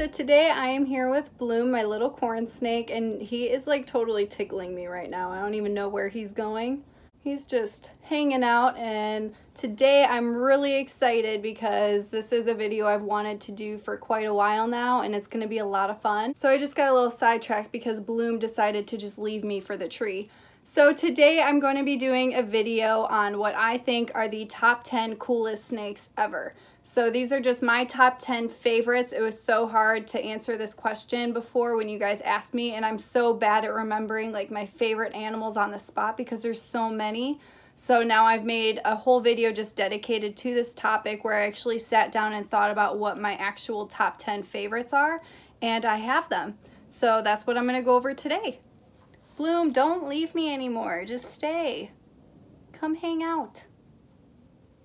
So today I am here with Bloom, my little corn snake, and he is like totally tickling me right now. I don't even know where he's going. He's just hanging out, and today I'm really excited because this is a video I've wanted to do for quite a while now, and it's going to be a lot of fun. So I just got a little sidetracked because Bloom decided to just leave me for the tree. So today I'm going to be doing a video on what I think are the top 10 coolest snakes ever. So these are just my top 10 favorites. It was so hard to answer this question before when you guys asked me, and I'm so bad at remembering like my favorite animals on the spot because there's so many. So now I've made a whole video just dedicated to this topic where I actually sat down and thought about what my actual top 10 favorites are, and I have them. So that's what I'm going to go over today. Bloom, don't leave me anymore. Just stay. Come hang out.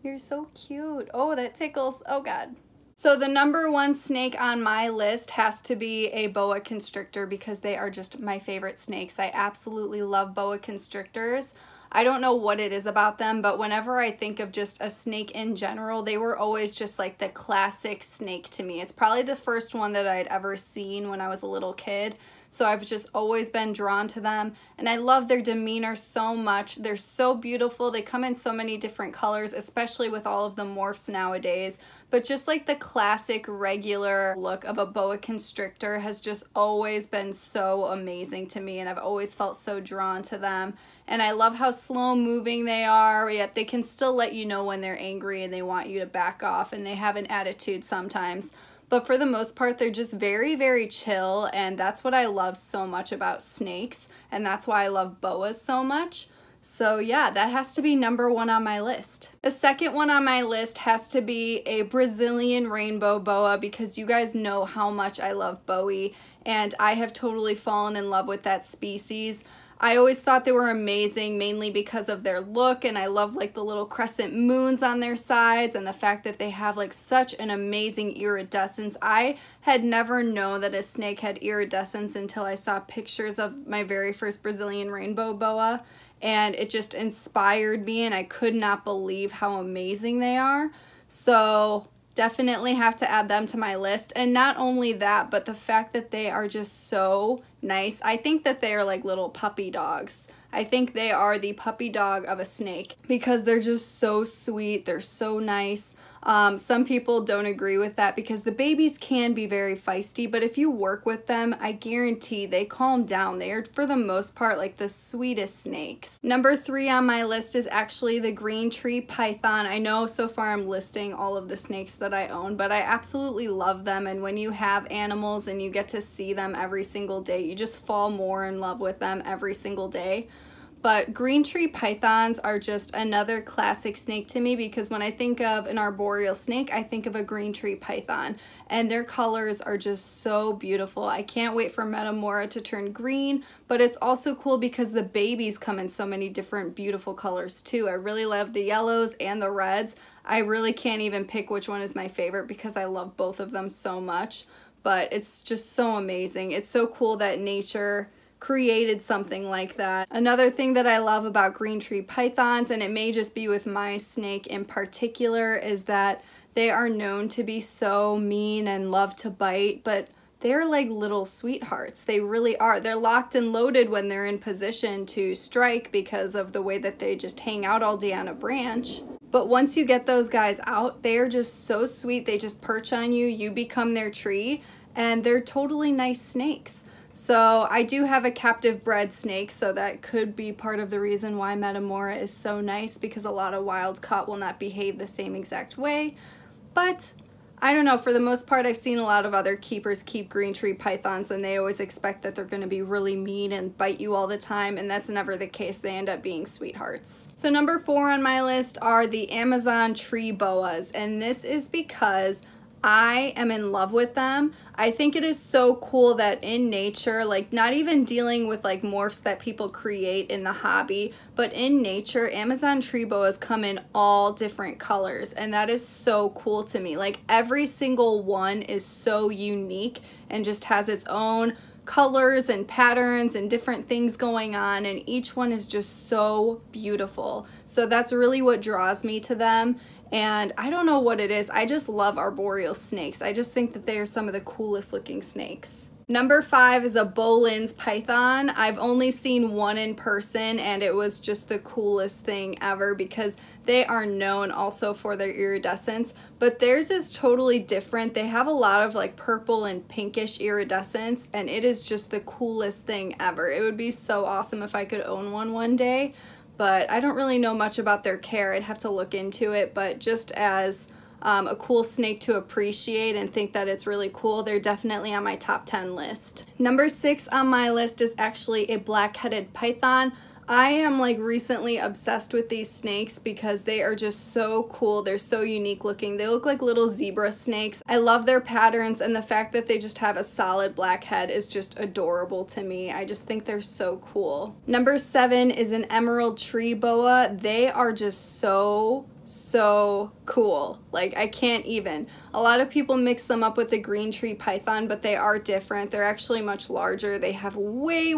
You're so cute. Oh, that tickles. Oh, God. So the number one snake on my list has to be a boa constrictor because they are just my favorite snakes. I absolutely love boa constrictors. I don't know what it is about them, but whenever I think of just a snake in general, they were always just like the classic snake to me. It's probably the first one that I'd ever seen when I was a little kid. So I've just always been drawn to them, and I love their demeanor so much. They're so beautiful. They come in so many different colors, especially with all of the morphs nowadays. But just like the classic regular look of a boa constrictor has just always been so amazing to me, and I've always felt so drawn to them. And I love how slow moving they are, yet they can still let you know when they're angry and they want you to back off, and they have an attitude sometimes. But for the most part, they're just very, very chill, and that's what I love so much about snakes, and that's why I love boas so much. So yeah, that has to be number one on my list. The second one on my list has to be a Brazilian rainbow boa because you guys know how much I love Bowie, and I have totally fallen in love with that species. I always thought they were amazing, mainly because of their look, and I love like the little crescent moons on their sides and the fact that they have like such an amazing iridescence. I had never known that a snake had iridescence until I saw pictures of my very first Brazilian rainbow boa, and it just inspired me, and I could not believe how amazing they are. So definitely have to add them to my list. And not only that, but the fact that they are just so nice. I think that they are like little puppy dogs. I think they are the puppy dog of a snake because they're just so sweet. They're so nice. Some people don't agree with that because the babies can be very feisty, but if you work with them, I guarantee they calm down. They are, for the most part, like the sweetest snakes. Number 3 on my list is actually the green tree python. I know so far I'm listing all of the snakes that I own, but I absolutely love them, and when you have animals and you get to see them every single day, you just fall more in love with them every single day. But green tree pythons are just another classic snake to me because when I think of an arboreal snake, I think of a green tree python, and their colors are just so beautiful. I can't wait for Metamora to turn green, but it's also cool because the babies come in so many different beautiful colors too. I really love the yellows and the reds. I really can't even pick which one is my favorite because I love both of them so much, but it's just so amazing. It's so cool that nature created something like that. Another thing that I love about green tree pythons, and it may just be with my snake in particular, is that they are known to be so mean and love to bite, but they're like little sweethearts. They really are. They're locked and loaded when they're in position to strike because of the way that they just hang out all day on a branch. But once you get those guys out, they are just so sweet. They just perch on you, you become their tree, and they're totally nice snakes. So I do have a captive bred snake, so that could be part of the reason why Metamora is so nice, because a lot of wild caught will not behave the same exact way. But I don't know, for the most part I've seen a lot of other keepers keep green tree pythons and they always expect that they're going to be really mean and bite you all the time, and that's never the case. They end up being sweethearts. So number 4 on my list are the Amazon tree boas, and this is because I am in love with them. I think it is so cool that in nature, like not even dealing with like morphs that people create in the hobby, but in nature, Amazon tree boas come in all different colors, and that is so cool to me. Like every single one is so unique and just has its own colors and patterns and different things going on, and each one is just so beautiful. So that's really what draws me to them. And I don't know what it is. I just love arboreal snakes. I just think that they are some of the coolest looking snakes. Number 5 is a Bolans Python. I've only seen one in person and it was just the coolest thing ever because they are known also for their iridescence, but theirs is totally different. They have a lot of like purple and pinkish iridescence and it is just the coolest thing ever. It would be so awesome if I could own one day, but I don't really know much about their care. I'd have to look into it, but just as a cool snake to appreciate and think that it's really cool, they're definitely on my top 10 list. Number 6 on my list is actually a black-headed python. I am like recently obsessed with these snakes because they are just so cool. They're so unique looking. They look like little zebra snakes. I love their patterns and the fact that they just have a solid black head is just adorable to me. I just think they're so cool. Number 7 is an emerald tree boa. They are just so cool. Like, I can't even. A lot of people mix them up with the green tree python, but they are different. They're actually much larger. They have way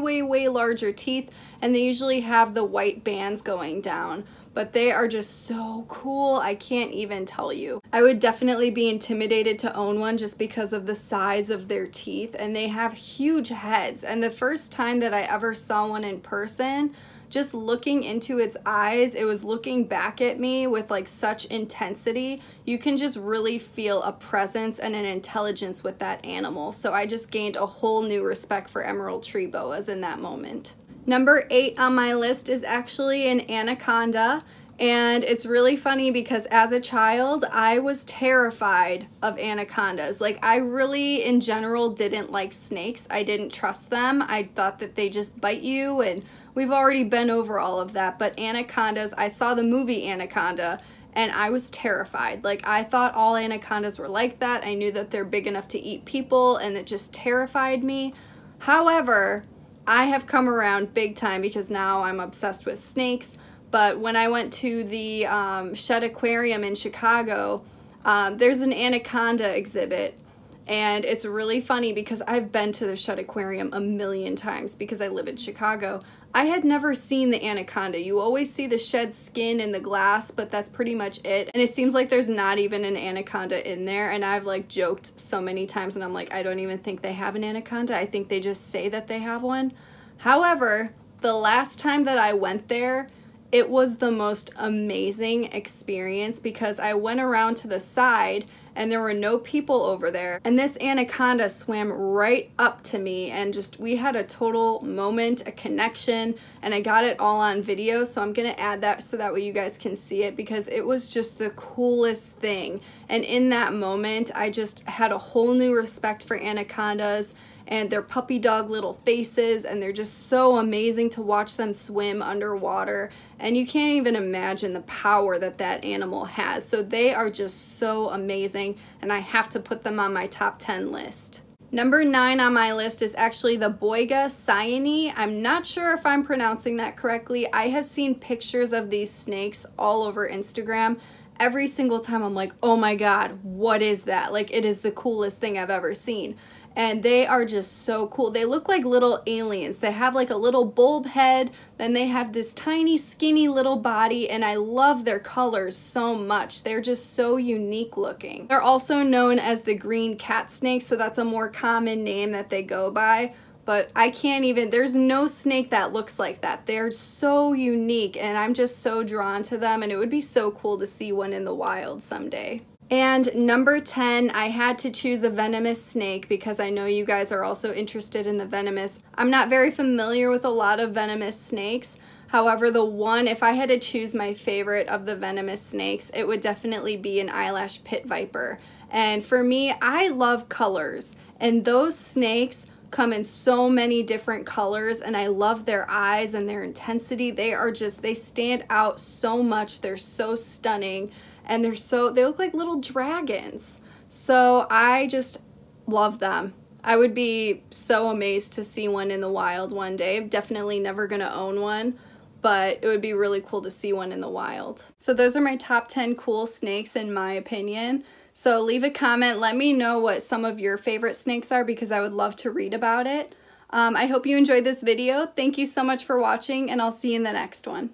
larger teeth, and they usually have the white bands going down. But they are just so cool. I can't even tell you. I would definitely be intimidated to own one just because of the size of their teeth, and they have huge heads. And the first time that I ever saw one in person, just looking into its eyes, it was looking back at me with like such intensity. You can just really feel a presence and an intelligence with that animal. So I just gained a whole new respect for emerald tree boas in that moment. Number 8 on my list is actually an anaconda. And it's really funny because as a child, I was terrified of anacondas. Like, I really, in general, didn't like snakes. I didn't trust them. I thought that they just bite you, and we've already been over all of that. But anacondas, I saw the movie Anaconda, and I was terrified. Like, I thought all anacondas were like that. I knew that they're big enough to eat people, and it just terrified me. However, I have come around big time because now I'm obsessed with snakes. But when I went to the Shed Aquarium in Chicago, there's an anaconda exhibit. And it's really funny because I've been to the Shed Aquarium a million times because I live in Chicago. I had never seen the anaconda. You always see the shed skin and the glass, but that's pretty much it. And it seems like there's not even an anaconda in there. And I've like joked so many times and I'm like, I don't even think they have an anaconda. I think they just say that they have one. However, the last time that I went there, it was the most amazing experience because I went around to the side and there were no people over there. And this anaconda swam right up to me and just, we had a total moment, a connection, and I got it all on video. So I'm gonna add that so that way you guys can see it because it was just the coolest thing. And in that moment, I just had a whole new respect for anacondas and their puppy dog little faces, and they're just so amazing to watch them swim underwater. And you can't even imagine the power that that animal has. So they are just so amazing, and I have to put them on my top 10 list. Number 9 on my list is actually the Bogus Snake. I'm not sure if I'm pronouncing that correctly. I have seen pictures of these snakes all over Instagram. Every single time I'm like, oh my God, what is that? Like, it is the coolest thing I've ever seen. And they are just so cool. They look like little aliens. They have like a little bulb head, then they have this tiny skinny little body, and I love their colors so much. They're just so unique looking. They're also known as the green cat snake, so that's a more common name that they go by. But I can't even, there's no snake that looks like that. They're so unique and I'm just so drawn to them, and it would be so cool to see one in the wild someday. And number 10, I had to choose a venomous snake because I know you guys are also interested in the venomous. I'm not very familiar with a lot of venomous snakes. However, the one, if I had to choose my favorite of the venomous snakes, it would definitely be an eyelash pit viper. And for me, I love colors, and those snakes come in so many different colors, and I love their eyes and their intensity. They are just, they stand out so much. They're so stunning. And they look like little dragons. So I just love them. I would be so amazed to see one in the wild one day. I'm definitely never gonna own one, but it would be really cool to see one in the wild. So those are my top 10 cool snakes in my opinion. So leave a comment, let me know what some of your favorite snakes are because I would love to read about it. I hope you enjoyed this video. Thank you so much for watching, and I'll see you in the next one.